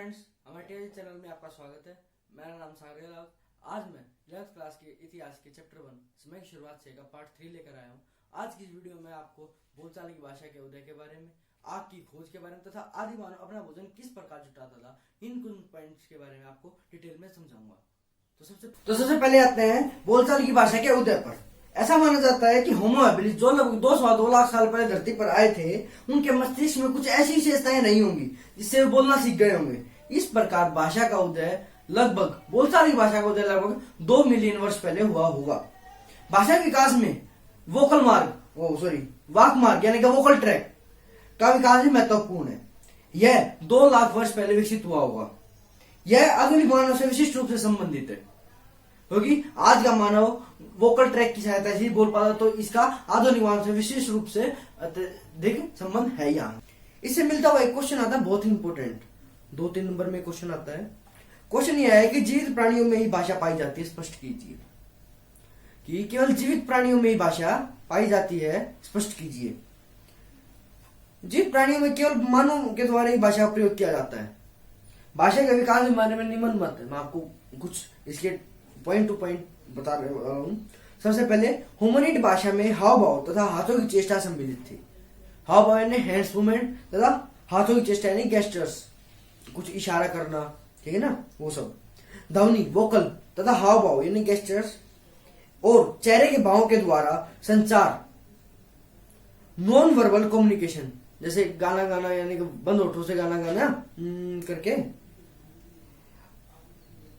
Friends, हमारे TV channel में आपका स्वागत है। मेरा नाम सागर है। आज मैं 11th क्लास के इतिहास के चैप्टर 1 समय की शुरुआत से का पार्ट 3 लेकर आया हूँ। आज की इस वीडियो में आपको बोलचाल की भाषा के उदय के बारे में, आग की खोज के बारे में तथा आदि मानव अपना भोजन किस प्रकार जुटाता था, इन कुछ पॉइंट्स के बारे में आपको डिटेल में समझाऊंगा। तो सबसे पहले आते हैं बोलचाल की भाषा के उदय पर। ऐसा माना जाता है कि होमो हैबिलिस जो लगभग 2 लाख साल पहले धरती पर आए थे, उनके मस्तिष्क में कुछ ऐसी विशेषताएं नहीं होंगी जिससे वे बोलना सीख गए होंगे। इस प्रकार भाषा का उदय लगभग बोलचाल की भाषा का उदय लगभग 2 मिलियन वर्ष पहले हुआ होगा। भाषा के विकास में वाक मार्ग यानी कि वोकल ट्रैक का विकास भी महत्वपूर्ण है। यह 2 लाख वर्ष पहले विकसित हुआ होगा। यह आधुनिक मानव से विशिष्ट रूप से संबंधित है, क्योंकि आज का मानव वोकल ट्रैक की सहायता से बोल पाता, तो इसका आधुनिक मानव से विशिष्ट रूप से अत्यधिक संबंध है। यहाँ इससे मिलता हुआ एक क्वेश्चन आता है, बहुत ही इंपोर्टेंट 2-3 नंबर में क्वेश्चन आता है। क्वेश्चन यह है कि जीवित प्राणियों में ही भाषा पाई जाती है, स्पष्ट कीजिए। कि केवल जीवित प्राणियों में ही भाषा पाई जाती है, स्पष्ट कीजिए। जीवित प्राणियों में केवल मानव के द्वारा ही भाषा का प्रयोग किया जाता है। भाषा के विकास के बारे में निम्न मत है, मैं आपको कुछ इसके पॉइंट टू पॉइंट बता रहा हूं। सबसे पहले होमोनिड भाषा में हाव भाव तथा हाथों की चेष्टा सम्मिलित थी। हाव भाव यानी हैंड्स मूवमेंट तथा हाथों की चेष्टा यानी गेस्टर्स, कुछ इशारा करना, ठीक है ना, वो सब। ध्वनि वोकल तथा हाव भाव यानी गेस्टर्स और चेहरे के भावों के द्वारा संचार नॉन वर्बल कम्युनिकेशन, जैसे गाना गाना यानी कि बंद होठों से गाना गाना करके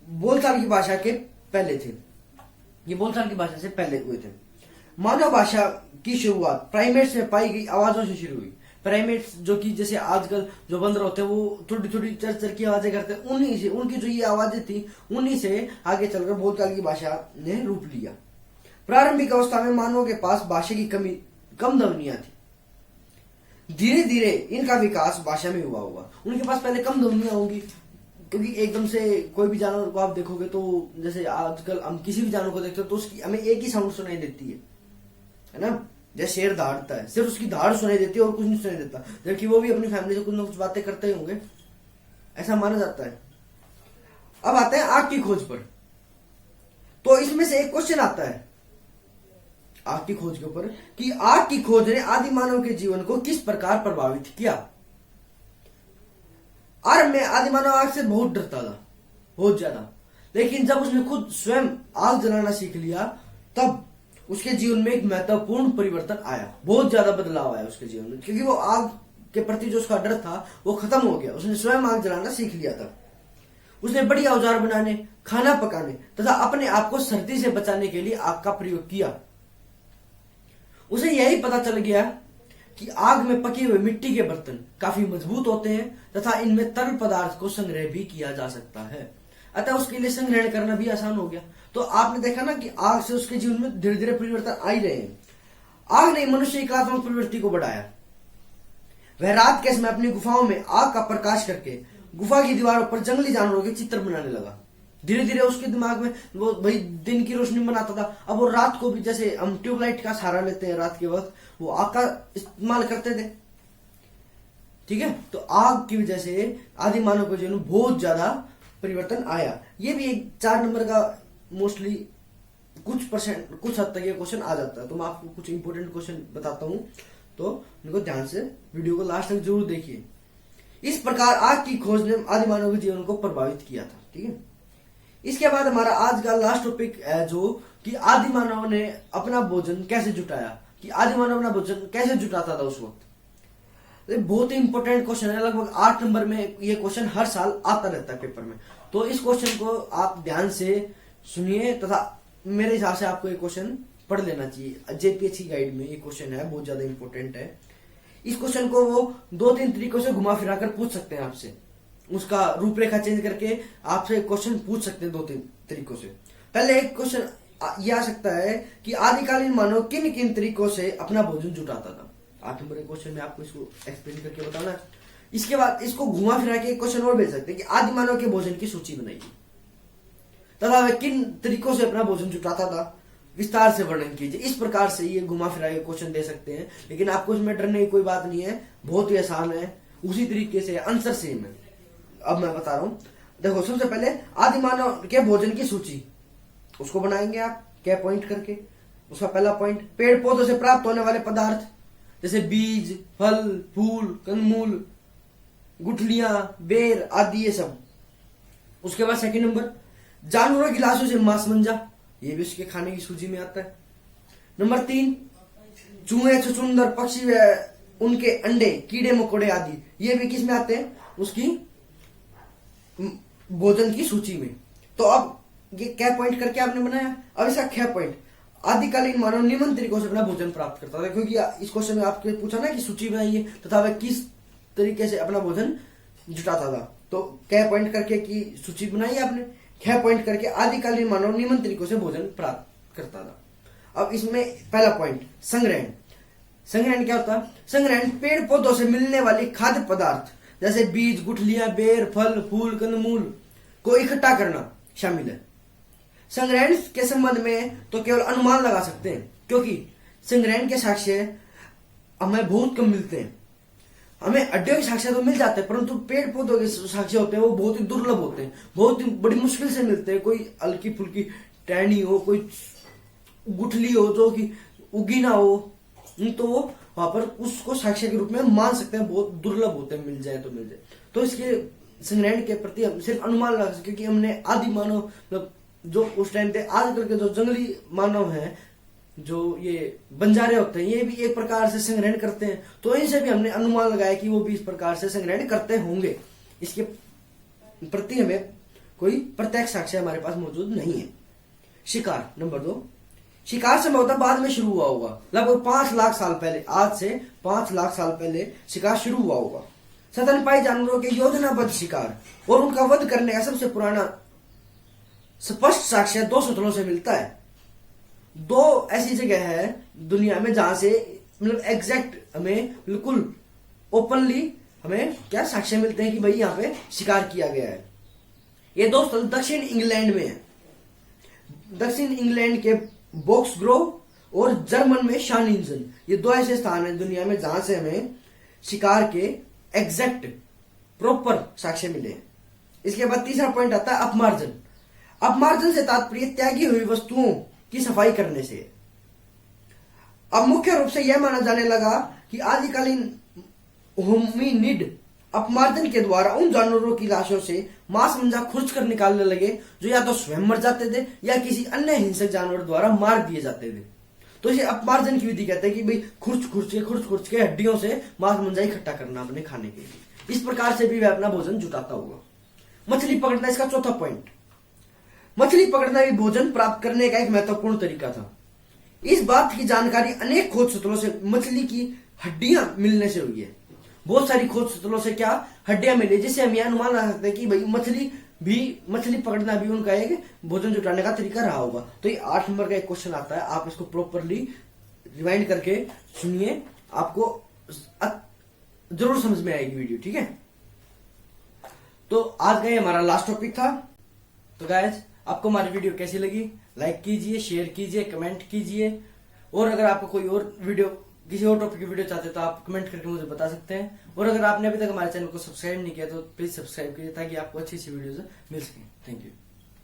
बोलचाल की भाषा के पहले थे। ये बोलचाल की भाषा से पहले हुए थे। मानव भाषा की शुरुआत प्राइमेट्स में पाई गई आवाजों से शुरू हुई। प्राइमेट्स जो कि जैसे आजकल जो बंदर होते हैं वो थोड़ी थोड़ी चर की आवाजें करते हैं, उन्हीं से उनकी जो ये आवाजें थी उन्हीं से आगे चलकर बोलचाल की भाषा ने रूप लिया। प्रारंभिक अवस्था में मानवों के पास भाषा की कम ध्वनियां थी। धीरे धीरे इनका विकास भाषा में हुआ होगा। उनके पास पहले कम ध्वनियां होंगी, क्योंकि एकदम से कोई भी जानवर को आप देखोगे तो जैसे आजकल हम किसी भी जानवर को देखते हो तो उसकी हमें एक ही साउंड सुनाई देती है ना। जैसे शेर दहाड़ता है, सिर्फ उसकी दहाड़ सुनाई देती है और कुछ नहीं सुनाई देता, जबकि वो भी अपनी फैमिली से कुछ ना कुछ बातें करते ही होंगे, ऐसा माना जाता है। अब आते हैं आग की खोज पर। तो इसमें से एक क्वेश्चन आता है आग की खोज के ऊपर कि आग की खोज ने आदि मानव के जीवन को किस प्रकार प्रभावित किया। आरंभ में आदि मानव आग से बहुत डरता था, बहुत ज्यादा, लेकिन जब उसने खुद स्वयं आग जलाना सीख लिया तब उसके जीवन में एक महत्वपूर्ण परिवर्तन आया। बहुत ज्यादा बदलाव आया उसके जीवन में, क्योंकि वो आग के प्रति जो उसका डर था वो खत्म हो गया। उसने स्वयं आग जलाना सीख लिया था। उसने बढ़िया औजार बनाने, खाना पकाने तथा अपने आप को सर्दी से बचाने के लिए आग का प्रयोग किया। उसे यही पता चल गया कि आग में पके हुए मिट्टी के बर्तन काफी मजबूत होते हैं तथा इनमें तरल पदार्थ को संग्रह भी किया जा सकता है, अतः उसके लिए संग्रहण करना भी आसान हो गया। तो आपने देखा ना कि आग से उसके जीवन में धीरे धीरे परिवर्तन आ ही रहे हैं। आग ने मनुष्य की कलात्मक प्रवृत्ति को बढ़ाया। वह रात के समय अपनी गुफाओं में आग का प्रकाश करके गुफा की दीवारों पर जंगली जानवरों के चित्र बनाने लगा। धीरे धीरे उसके दिमाग में वो भाई दिन की रोशनी बनाता था, अब वो रात को भी जैसे हम ट्यूबलाइट का सहारा लेते हैं रात के वक्त, वो आग का इस्तेमाल करते थे, ठीक है। तो आग की वजह से आदि मानव के जीवन में बहुत ज्यादा परिवर्तन आया। ये भी एक 4 नंबर का मोस्टली कुछ हद तक ये क्वेश्चन आ जाता है। तो मैं आपको कुछ इंपोर्टेंट क्वेश्चन बताता हूं, तो इनको ध्यान से वीडियो को लास्ट तक जरूर देखिए। इस प्रकार आग की खोज ने आदि मानव के जीवन को प्रभावित किया था, ठीक है। इसके बाद हमारा आज का लास्ट टॉपिक है जो कि आदि मानव ने अपना भोजन कैसे जुटाया, कि आदि मानव अपना भोजन कैसे जुटाता था उस वक्त। बहुत ही इंपॉर्टेंट क्वेश्चन है, लगभग 8 नंबर में ये क्वेश्चन हर साल आता रहता है पेपर में। तो इस क्वेश्चन को आप ध्यान से सुनिए तथा मेरे हिसाब से आपको ये क्वेश्चन पढ़ लेना चाहिए। जेपीएससी गाइड में ये क्वेश्चन है, बहुत ज्यादा इंपॉर्टेंट है। इस क्वेश्चन को वो 2-3 तरीकों से घुमा फिरा कर पूछ सकते हैं आपसे, उसका रूपरेखा चेंज करके आपसे क्वेश्चन पूछ सकते हैं 2-3 तरीकों से। पहले एक क्वेश्चन यह आ सकता है कि आदिकालीन मानव किन किन तरीकों से अपना भोजन जुटाता था। 8 नंबर के क्वेश्चन में आपको इसको एक्सप्लेन करके बताना है। इसके बाद इसको घुमा फिरा के एक क्वेश्चन और भेज सकते हैं कि आदि मानव के भोजन की सूची बनाइए तथा वह किन तरीकों से अपना भोजन जुटाता था, विस्तार से वर्णन कीजिए। इस प्रकार से ये घुमा फिरा के क्वेश्चन दे सकते हैं, लेकिन आपको इसमें डरने की कोई बात नहीं है, बहुत ही आसान है। उसी तरीके से आंसर सेम है, अब मैं बता रहा हूं। देखो, सबसे पहले आदि मानव के भोजन की सूची उसको बनाएंगे आप क्या पॉइंट करके। उसका पहला पॉइंट, पेड़ पौधों से प्राप्त होने वाले पदार्थ जैसे बीज, फल, फूल, कंदमूल, गुठलियां, बेर आदि, ये सब। उसके बाद सेकंड नंबर, जानवरों की लाशों से मांस मंजा, ये भी उसके खाने की सूची में आता है। नंबर 3, चूहे, छछूंदर, पक्षी व उनके अंडे, कीड़े मकोड़े आदि, ये भी किस में आते हैं, उसकी भोजन की सूची में। तो अब ये क्या पॉइंट करके आपने बनाया। अब इसका क्या पॉइंट, आदिकालीन मानव निम्न तरीकों से अपना भोजन प्राप्त करता था, क्योंकि इस क्वेश्चन में आपके पूछा ना कि सूची बनाइए तथा वह किस तरीके से अपना भोजन जुटाता था। तो क्या पॉइंट करके की सूची बनाई आपने, क्या पॉइंट करके आदिकालीन मानव निम्न तरीकों से भोजन प्राप्त करता था। अब इसमें पहला पॉइंट, संग्रहण। संग्रहण क्या होता है, संग्रहण पेड़ पौधों से मिलने वाली खाद्य पदार्थ जैसे बीज, गुठलियां, बेर, फल, फूल, कंदमूल को इकट्ठा करना शामिल है। संग्रहण के संबंध में तो केवल अनुमान लगा सकते हैं, क्योंकि संग्रहण के साक्ष्य हमें बहुत कम मिलते हैं। हमें हड्डियों के साक्ष्य तो मिल जाते हैं, परंतु पेड़ पौधों के साक्ष्य होते हैं वो बहुत ही दुर्लभ होते हैं, बहुत ही बड़ी मुश्किल से मिलते हैं। कोई हल्की फुल्की टहनी हो, कोई गुठली हो जो कि उगी ना हो, तो वो वहां पर उसको साक्ष्य के रूप में मान सकते हैं, बहुत दुर्लभ होते हैं, मिल जाए तो मिल जाए। तो इसके संग्रहण के प्रति हम सिर्फ अनुमान लगा सकते, क्योंकि हमने आदि मानव मतलब जो उस टाइम पे, आजकल के जो जंगली मानव हैं, जो ये बंजारे होते हैं, ये भी एक प्रकार से संग्रहण करते हैं। तो इनसे भी हमने अनुमान लगाया कि वो भी इस प्रकार से संग्रहण करते होंगे। इसके प्रति हमें कोई प्रत्यक्ष साक्ष्य हमारे पास मौजूद नहीं है। शिकार नंबर 2, शिकार संभवतः बाद में शुरू हुआ होगा, लगभग 5 लाख साल पहले, आज से 5 लाख साल पहले शिकार शुरू हुआ होगा। स्तनपायी जानवरों के योजनाबद्ध शिकार और उनका वध करने का सबसे पुराना स्पष्ट साक्ष्य 2 सूत्रों से मिलता है। 2 ऐसी जगह है दुनिया में जहां से मतलब एग्जैक्ट हमें बिल्कुल ओपनली हमें क्या साक्ष्य मिलते हैं कि भाई यहाँ पे शिकार किया गया है। ये 2 स्थल दक्षिण इंग्लैंड में है, दक्षिण इंग्लैंड के बोक्सग्रोव और जर्मन में शानिंजन। ये 2 ऐसे स्थान हैं दुनिया में जहां से हमें शिकार के एग्जैक्ट प्रॉपर साक्ष्य मिले हैं। इसके बाद तीसरा पॉइंट आता है अपमार्जन। अपमार्जन से तात्पर्य त्यागी हुई वस्तुओं की सफाई करने से। अब मुख्य रूप से यह माना जाने लगा कि आदिकालीन होमिनिड अपमार्जन के द्वारा उन जानवरों की लाशों से मांस मंजा खुर्च कर निकालने लगे जो या तो स्वयं मर जाते थे या किसी अन्य हिंसक जानवर द्वारा मार दिए जाते थे। तो इसे अपमार्जन की विधि कहते हैं कि भाई खुर्च के हड्डियों से मांस मंजा इकट्ठा करना अपने खाने के लिए। इस प्रकार से भी वह अपना भोजन जुटाता होगा। मछली पकड़ना इसका चौथा पॉइंट। मछली पकड़ना भी भोजन प्राप्त करने का एक महत्वपूर्ण तरीका था। इस बात की जानकारी अनेक खोज सूत्रों से मछली की हड्डियां मिलने से हुई है। बहुत सारी खोज सूत्रों से क्या हड्डियां मिली, जिससे हम यह अनुमान लगा सकते हैं कि भाई मछली पकड़ना भी उनका एक भोजन जुटाने का तरीका रहा होगा। तो ये 8 नंबर का एक क्वेश्चन आता है, आप इसको प्रॉपरली रिवाइंड करके सुनिए, आपको जरूर समझ में आएगी वीडियो, ठीक है। तो आज का ये हमारा लास्ट टॉपिक था। तो गाइस, आपको हमारी वीडियो कैसी लगी, लाइक कीजिए, शेयर कीजिए, कमेंट कीजिए, और अगर आपको कोई और वीडियो, किसी और टॉपिक की वीडियो चाहते हैं तो आप कमेंट करके मुझे बता सकते हैं। और अगर आपने अभी तक हमारे चैनल को सब्सक्राइब नहीं किया तो प्लीज सब्सक्राइब कीजिए, ताकि आपको अच्छी वीडियोस मिल सके। Thank you.